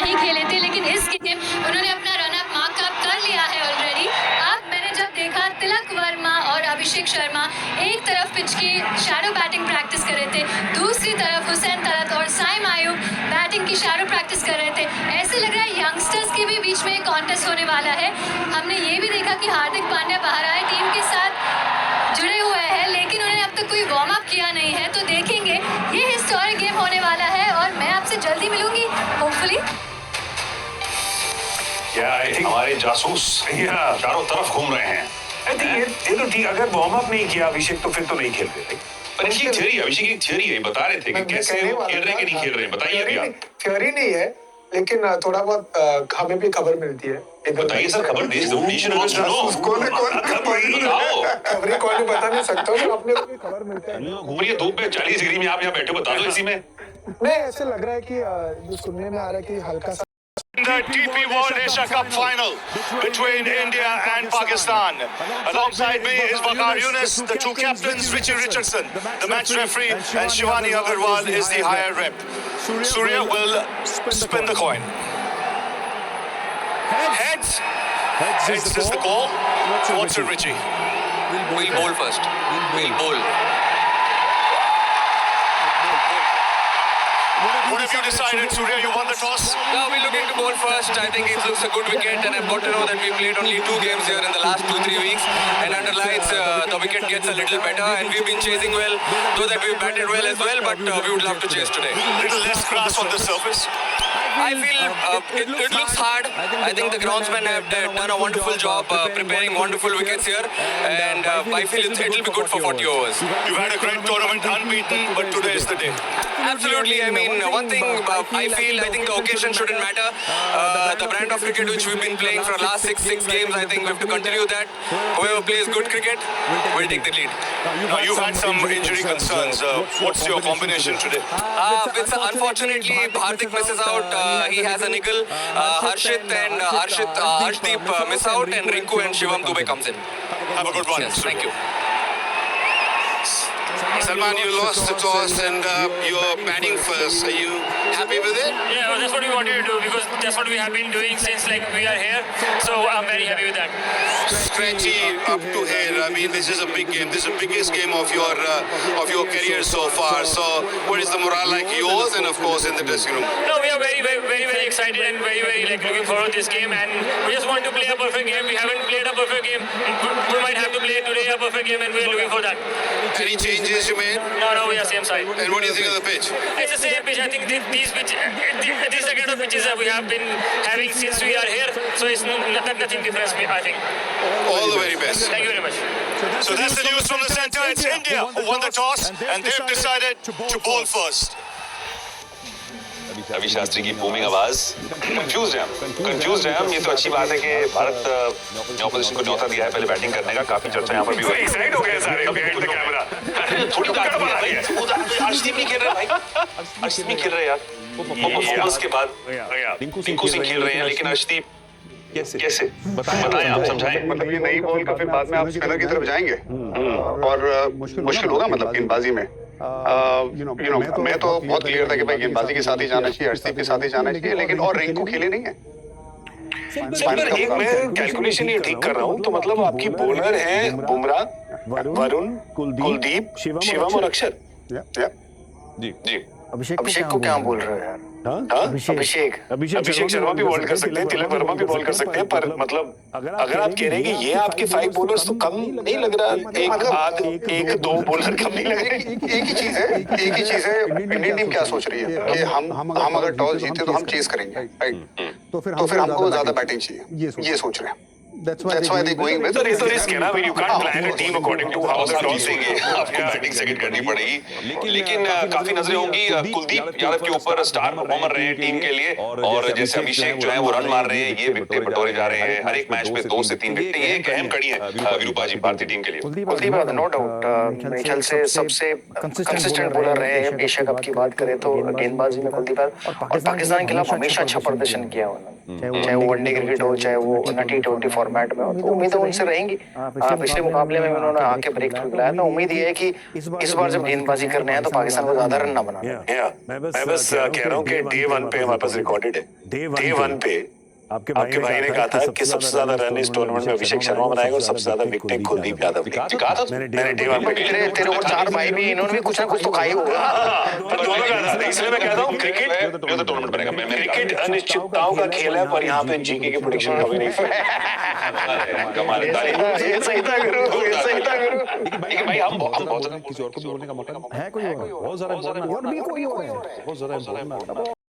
नहीं खेले थे, लेकिन इस गेम उन्होंने अपना रन अप मार्कअप कर लिया है ऑलरेडी। अब मैंने जब देखा तिलक वर्मा और अभिषेक शर्मा एक तरफ पिच की शैडो बैटिंग प्रैक्टिस कर रहे थे, दूसरी तरफ हुसैन तलत और साइम आयूब बैटिंग की शैडो प्रैक्टिस कर रहे थे। ऐसे लग रहा है यंगस्टर्स के भी बीच में कॉन्टेस्ट होने वाला है। हमने ये भी देखा कि हार्दिक पांड्या बाहर आए, टीम के साथ जुड़े हुए हैं, लेकिन उन्होंने अब तक कोई वार्म अप किया नहीं है। तो देखेंगे, ये हिस्टोरिक गेम होने वाला है और मैं आपसे जल्दी मिलूंगी होपफुली। क्या हमारे जासूस चारों तरफ घूम रहे हैं। ये तो ठीक, अगर वार्म अप नहीं किया अभिषेक तो फिर तो नहीं खेल रहे थे। पर इनकी थ्योरी, अभिषेक की थ्योरी है, बता रहे थे कि कैसे वो खेल रहे हैं कि नहीं खेल रहे हैं, बताइए अभी आप। थ्योरी नहीं है, लेकिन थोड़ा बहुत हमें भी खबर मिलती है। बताइए सर, खबर देश नेशन वांट्स टू नो। कौन बताओ। खबरें कौन बता नहीं सकता हूँ, अपने को भी खबर मिलता है। घूम रही है धूप में 40 डिग्री में, आप यहाँ बैठे बता दो इसी में। नहीं, ऐसे लग रहा है कि जो सुनने में आ रहा है कि हल्का सा The DP World Asia Cup final between India and Pakistan. Alongside me is Waqar Yunus, the two captains, Richie Richardson, the match referee, and Shivani Agarwal is the higher rep. Surya will spin the coin. Heads. Heads is the call. What's it, Richie? We'll bowl first. We'll bowl. What have you decided, Surya? You won the toss. Now we're looking to bowl first. I think it looks a good wicket, and I've got to know that we played only 2 games here in the last 2-3 weeks, and underlines the wicket gets a little better, and we've been chasing well, though that we've batted well as well, but we would love to chase today. Little less grass on the surface. I feel it looks hard. I think the groundsmen have done a wonderful job preparing wonderful wickets here, and I feel it'll be good for 40 overs. You've had a great tournament, unbeaten, but today is the day. Absolutely. I mean, one thing I think the occasion shouldn't matter. The brand of cricket which we've been playing for the last six games, I think we have to continue that. Whoever plays good cricket will take the lead. Now, you've had some injury concerns. What's your combination today? Unfortunately, Hardik misses out. He has a niggle. Harshit and Arshdeep miss out, and Rinku and Shivam Dubey comes in. Have a good one. Yes, thank you. Salman, you lost the toss and you're batting first. Are you happy with it? Yeah, well, that's what we wanted to do because that's what we have been doing since we are here. So I'm very happy with that. Stretchy up to here. I mean, this is a big game. This is the biggest game of your career so far. So, what is the morale like yours and of course in the dressing room? No, we are very excited and very looking forward to this game, and we just want to play a perfect game. We haven't played a perfect game. We might have to play today a perfect game, and we are looking for that. Any changes you made? No, we are same side. And what do you think of the pitch? It's the same pitch. I think these is the kind of pitches that we have been having since we are here. So it's nothing different, I think. All the very best. Thank you very much. So that's the news from the centre. It's India who won the toss and they've decided to bowl first. अभी शास्त्री की booming आवाज। Confuse है हम। ये तो अच्छी बात है कि भारत ने ऑपोजिशन को न्योता दिया है पहले बैटिंग करने का। काफी चर्चा यहाँ पर भी हुई। एक्साइट हो गए सारे कैमरा। थोड़ी बात बना रही है। अर्शदीप नहीं खेल रहे भाई, अर्शदीप नहीं खेल रहे यार। परफॉर्मेंस के बाद रिंकू सिंह खेल रहे हैं, लेकिन अर्शदीप कैसे बताएं आप, समझाएं। मतलब ये नई बॉल का फिर बाद में आप स्पिनर की तरफ जाएंगे और मुश्किल होगा मतलब गेंदबाजी में। मैं तो बहुत क्लियर था कि भाई गेंदबाजी के साथ ही जाना चाहिए, अर्शदीप के साथ ही जाना चाहिए, लेकिन और रिंकू खेले नहीं है। पर एक मैं कैलकुलेशन ये ठीक कर रहा हूँ, तो मतलब आपकी बॉलर है बुमराह, वरुण, कुलदीप, शिवम और अक्षर। जी अभिषेक को क्या बोल रहे हैं? अभिषेक शर्मा भी बॉल कर सकते हैं, तिलक वर्मा भी बॉल कर सकते हैं, पर मतलब अगर आप कह रहे हैं कि ये आपके 5 बॉलर्स तो कम नहीं लग रहा, एक दो बॉलर कम नहीं लग रहे। एक ही चीज है इंडियन टीम क्या सोच रही है कि हम अगर टॉस जीते तो हम चेस करेंगे, राइट? तो फिर हमको ज्यादा बैटिंग चाहिए, ये सोच रहे हैं। That's why they're going with. Sir, तो रिस्क है ना, you can't plan a team according to how the toss देंगे। आपको बैटिंग सेकंड करनी पड़ेगी, लेकिन काफी नजरें होंगी कुलदीप यादव के ऊपर। स्टार परफॉर्मर रहे हैं टीम के लिए, और जैसे अभिषेक जो है वो रन मार रहे हैं, ये विकेट बटोरे जा रहे हैं हर एक मैच में 2 से 3 विकेट। ये एक अहम कड़ी है विरूपाजी भारतीय टीम के लिए। कुलदीप नो डाउट मेरे ख्याल से सबसे कंसिस्टेंट बॉलर रहे हैं। एशिया कप की बात करें तो गेंदबाजी में कुलदीप और पाकिस्तान के खिलाफ हमेशा अच्छा प्रदर्शन किया उन्होंने। चाहे वो वनडे क्रिकेट हो, चाहे वो T20 फॉर्मेट में हो, तो उम्मीदें उनसे रहेंगी। पिछले मुकाबले में उन्होंने आके ब्रेक थ्रू दिलाया था। उम्मीद ये है कि इस बार जब गेंदबाजी करने हैं तो पाकिस्तान को ज्यादा रन ना बनाना। मैं बस कह रहा हूँ कि डे 1 पे हमारे पास रिकॉर्डेड है। डे 1 पे आपके भाई ने कहा था कि सबसे ज्यादा रन इस टूर्नामेंट में अभिषेक शर्मा बनाएगा और सबसे ज्यादा विकेट कुलदीप यादव ने। कहा था मैंने डे 1 पे तेरे ऊपर 4 भाई भी, इन्होंने भी कुछ ना कुछ तो खाई होगा। पर दोनों का था, इसलिए मैं कहता हूँ क्रिकेट जो तो टूर्नामेंट बनेगा क्रिकेट अनिश्चितताओं का खेल है, पर यहाँ पे जीके की प्रेडिक्शन कभी नहीं। कमाल ये सही था गुरु, ये सही था गुरु। लेकिन भाई हम बहुत किसी और को बोलने का मौका है, कोई और बहुत ज्यादा